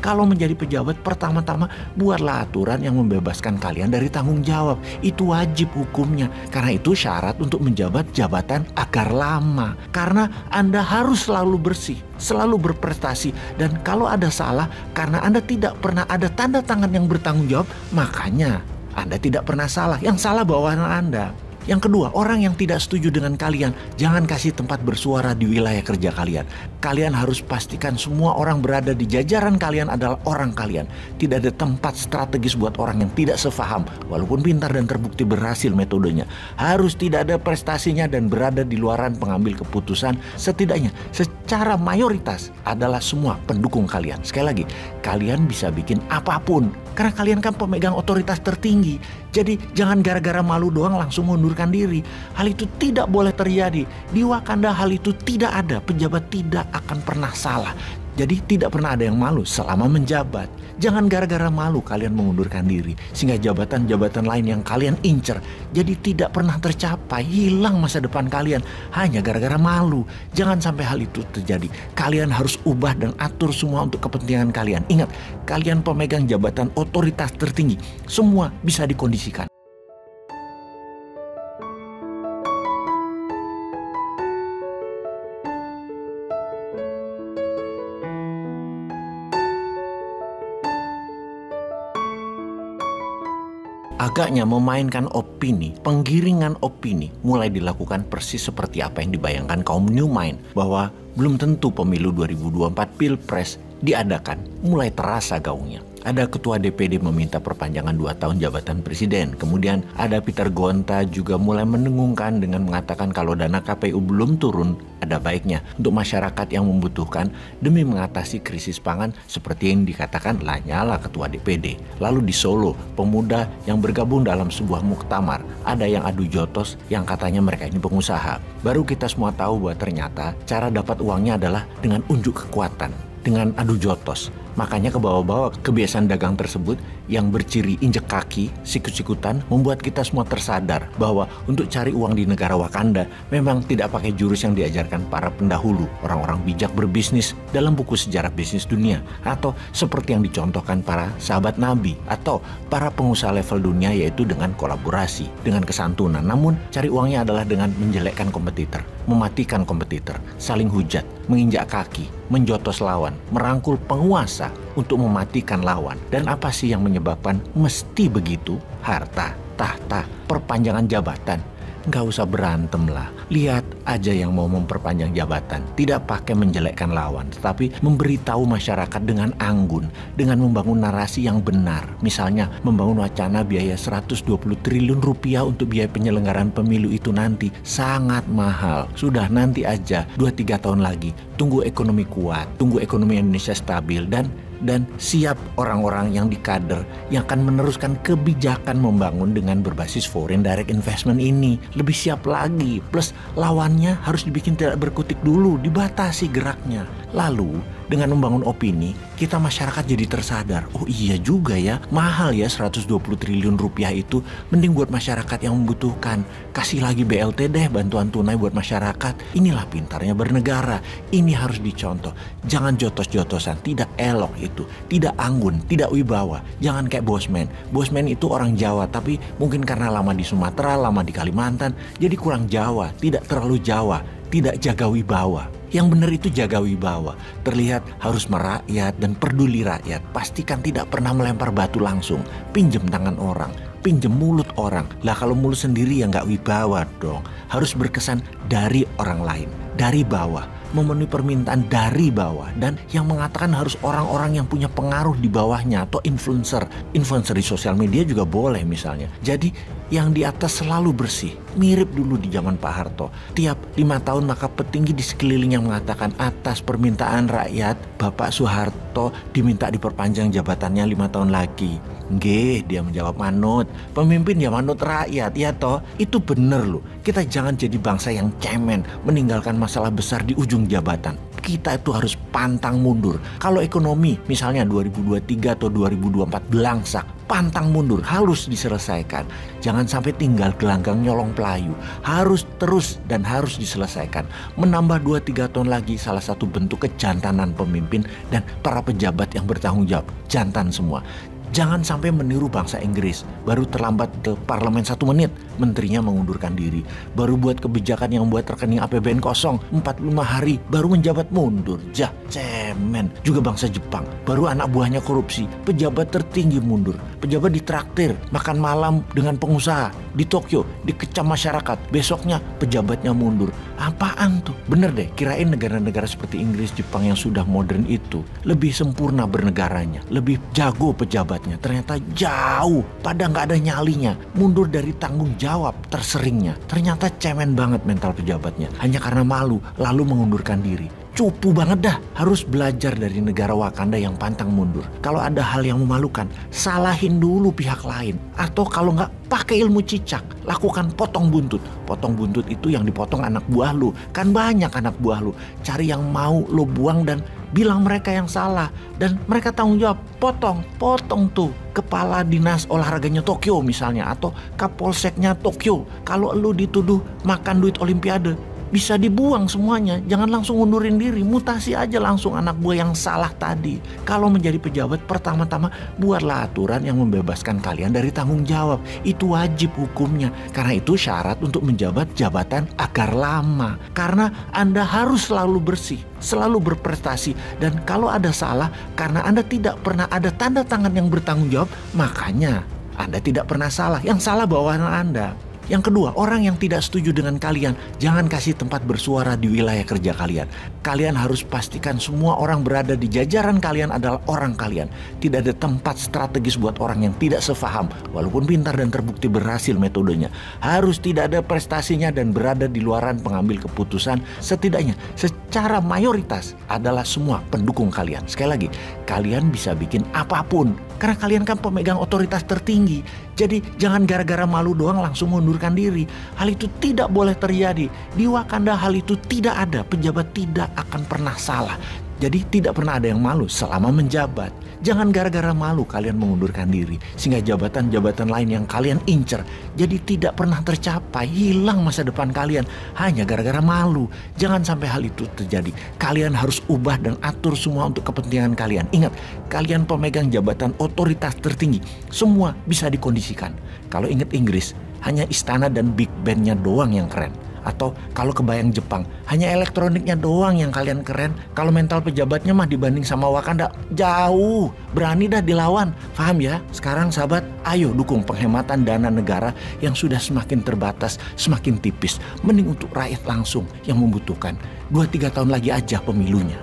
Kalau menjadi pejabat, pertama-tama buatlah aturan yang membebaskan kalian dari tanggung jawab. Itu wajib hukumnya. Karena itu syarat untuk menjabat jabatan agar lama. Karena Anda harus selalu bersih, selalu berprestasi. Dan kalau ada salah, karena Anda tidak pernah ada tanda tangan yang bertanggung jawab, makanya Anda tidak pernah salah. Yang salah bawahan Anda. Yang kedua, orang yang tidak setuju dengan kalian, jangan kasih tempat bersuara di wilayah kerja kalian. Kalian harus pastikan semua orang berada di jajaran kalian adalah orang kalian. Tidak ada tempat strategis buat orang yang tidak sefaham, walaupun pintar dan terbukti berhasil metodenya. Harus tidak ada prestasinya dan berada di luaran pengambil keputusan, setidaknya secara mayoritas adalah semua pendukung kalian. Sekali lagi, kalian bisa bikin apapun, karena kalian kan pemegang otoritas tertinggi. Jadi jangan gara-gara malu doang langsung mengundurkan diri. Hal itu tidak boleh terjadi. Di Wakanda hal itu tidak ada. Pejabat tidak akan pernah salah. Jadi tidak pernah ada yang malu selama menjabat. Jangan gara-gara malu kalian mengundurkan diri. Sehingga jabatan-jabatan lain yang kalian incer jadi tidak pernah tercapai. Hilang masa depan kalian hanya gara-gara malu. Jangan sampai hal itu terjadi. Kalian harus ubah dan atur semua untuk kepentingan kalian. Ingat, kalian pemegang jabatan otoritas tertinggi. Semua bisa dikondisikan. Agaknya memainkan opini, penggiringan opini mulai dilakukan persis seperti apa yang dibayangkan kaum New Mind, bahwa belum tentu pemilu 2024 Pilpres diadakan, mulai terasa gaungnya. Ada ketua DPD meminta perpanjangan 2 tahun jabatan presiden. Kemudian ada Peter Gonta juga mulai mendengungkan dengan mengatakan kalau dana KPU belum turun, ada baiknya untuk masyarakat yang membutuhkan demi mengatasi krisis pangan seperti yang dikatakan Lanyala ketua DPD. Lalu di Solo, pemuda yang bergabung dalam sebuah muktamar, ada yang adu jotos yang katanya mereka ini pengusaha. Baru kita semua tahu bahwa ternyata cara dapat uangnya adalah dengan unjuk kekuatan, dengan adu jotos. Makanya ke bawah-bawah kebiasaan dagang tersebut yang berciri injek kaki, sikut-sikutan, membuat kita semua tersadar bahwa untuk cari uang di negara Wakanda memang tidak pakai jurus yang diajarkan para pendahulu, orang-orang bijak berbisnis dalam buku sejarah bisnis dunia, atau seperti yang dicontohkan para sahabat Nabi atau para pengusaha level dunia, yaitu dengan kolaborasi, dengan kesantunan. Namun cari uangnya adalah dengan menjelekkan kompetitor, mematikan kompetitor, saling hujat, menginjak kaki, menjotos lawan, merangkul penguasa untuk mematikan lawan. Dan apa sih yang menyebabkan mesti begitu? Harta, tahta, perpanjangan jabatan. Nggak usah berantem lah. Lihat aja yang mau memperpanjang jabatan. Tidak pakai menjelekkan lawan, tetapi memberitahu masyarakat dengan anggun, dengan membangun narasi yang benar. Misalnya membangun wacana biaya 120 triliun rupiah untuk biaya penyelenggaraan pemilu itu nanti sangat mahal. Sudah, nanti aja 2-3 tahun lagi. Tunggu ekonomi kuat, tunggu ekonomi Indonesia stabil, dan siap orang-orang yang dikader yang akan meneruskan kebijakan membangun dengan berbasis foreign direct investment ini. Lebih siap lagi, plus lawannya harus dibikin tidak berkutik dulu, dibatasi geraknya. Lalu dengan membangun opini, kita masyarakat jadi tersadar, oh iya juga ya, mahal ya 120 triliun rupiah itu, mending buat masyarakat yang membutuhkan. Kasih lagi BLT deh, bantuan tunai buat masyarakat. Inilah pintarnya bernegara, ini harus dicontoh. Jangan jotos-jotosan, tidak elok itu, tidak anggun, tidak wibawa. Jangan kayak Bosman. Bosman itu orang Jawa, tapi mungkin karena lama di Sumatera, lama di Kalimantan, jadi kurang Jawa, tidak terlalu Jawa, tidak jaga wibawa. Yang benar itu jaga wibawa, terlihat harus merakyat dan peduli rakyat. Pastikan tidak pernah melempar batu langsung, pinjem tangan orang, pinjem mulut orang. Lah kalau mulut sendiri ya nggak wibawa dong. Harus berkesan dari orang lain, dari bawah, memenuhi permintaan dari bawah. Dan yang mengatakan harus orang-orang yang punya pengaruh di bawahnya, atau influencer di sosial media juga boleh misalnya. Jadi yang di atas selalu bersih, mirip dulu di zaman Pak Harto. Tiap 5 tahun maka petinggi di sekeliling yang mengatakan atas permintaan rakyat, Bapak Soeharto diminta diperpanjang jabatannya 5 tahun lagi. Nggih, dia menjawab manut. Pemimpin ya manut rakyat, ya toh. Itu bener loh. Kita jangan jadi bangsa yang cemen, meninggalkan masalah besar di ujung jabatan. Kita itu harus pantang mundur. Kalau ekonomi misalnya 2023 atau 2024 belangsak, pantang mundur, harus diselesaikan. Jangan sampai tinggal gelanggang nyolong pelayu. Harus terus dan harus diselesaikan. Menambah 2-3 tahun lagi salah satu bentuk kejantanan pemimpin dan para pejabat yang bertanggung jawab. Jantan semua. Jangan sampai meniru bangsa Inggris. Baru terlambat ke parlemen 1 menit, menterinya mengundurkan diri. Baru buat kebijakan yang membuat rekening APBN kosong 45 hari, baru menjabat mundur. Cemen. Juga bangsa Jepang. Baru anak buahnya korupsi, pejabat tertinggi mundur. Pejabat ditraktir, makan malam dengan pengusaha. Di Tokyo, dikecam masyarakat. Besoknya pejabatnya mundur. Apaan tuh? Bener deh, kirain negara-negara seperti Inggris, Jepang yang sudah modern itu lebih sempurna bernegaranya, lebih jago pejabatnya. Ternyata jauh, pada nggak ada nyalinya, mundur dari tanggung jawab terseringnya. Ternyata cemen banget mental pejabatnya, hanya karena malu lalu mengundurkan diri. Cupu banget dah, harus belajar dari negara Wakanda yang pantang mundur. Kalau ada hal yang memalukan, salahin dulu pihak lain. Atau kalau nggak, pakai ilmu cicak, lakukan potong buntut. Potong buntut itu yang dipotong anak buah lu, kan banyak anak buah lu. Cari yang mau lu buang dan bilang mereka yang salah. Dan mereka tanggung jawab, potong tuh kepala dinas olahraganya Tokyo misalnya, atau kapolseknya Tokyo. Kalau lu dituduh makan duit olimpiade, bisa dibuang semuanya, jangan langsung ngundurin diri, mutasi aja langsung anak buah yang salah tadi. Kalau menjadi pejabat, pertama-tama buatlah aturan yang membebaskan kalian dari tanggung jawab. Itu wajib hukumnya, karena itu syarat untuk menjabat jabatan agar lama. Karena Anda harus selalu bersih, selalu berprestasi, dan kalau ada salah, karena Anda tidak pernah ada tanda tangan yang bertanggung jawab, makanya Anda tidak pernah salah, yang salah bawahan Anda. Yang kedua, orang yang tidak setuju dengan kalian, jangan kasih tempat bersuara di wilayah kerja kalian. Kalian harus pastikan semua orang berada di jajaran kalian adalah orang kalian. Tidak ada tempat strategis buat orang yang tidak sefaham, walaupun pintar dan terbukti berhasil metodenya. Harus tidak ada prestasinya dan berada di luaran pengambil keputusan, setidaknya secara mayoritas adalah semua pendukung kalian. Sekali lagi, kalian bisa bikin apapun, karena kalian kan pemegang otoritas tertinggi. Jadi jangan gara-gara malu doang langsung mundurkan diri. Hal itu tidak boleh terjadi. Di Wakanda hal itu tidak ada. Pejabat tidak akan pernah salah. Jadi tidak pernah ada yang malu selama menjabat. Jangan gara-gara malu kalian mengundurkan diri, sehingga jabatan-jabatan lain yang kalian incer jadi tidak pernah tercapai, hilang masa depan kalian hanya gara-gara malu. Jangan sampai hal itu terjadi. Kalian harus ubah dan atur semua untuk kepentingan kalian. Ingat, kalian pemegang jabatan otoritas tertinggi, semua bisa dikondisikan. Kalau ingat Inggris, hanya istana dan big band-nya doang yang keren. Atau kalau kebayang Jepang, hanya elektroniknya doang yang kalian keren. Kalau mental pejabatnya mah dibanding sama Wakanda, jauh. Berani dah dilawan. Paham ya? Sekarang sahabat, ayo dukung penghematan dana negara yang sudah semakin terbatas, semakin tipis. Mending untuk rakyat langsung yang membutuhkan. 2-3 tahun lagi aja pemilunya.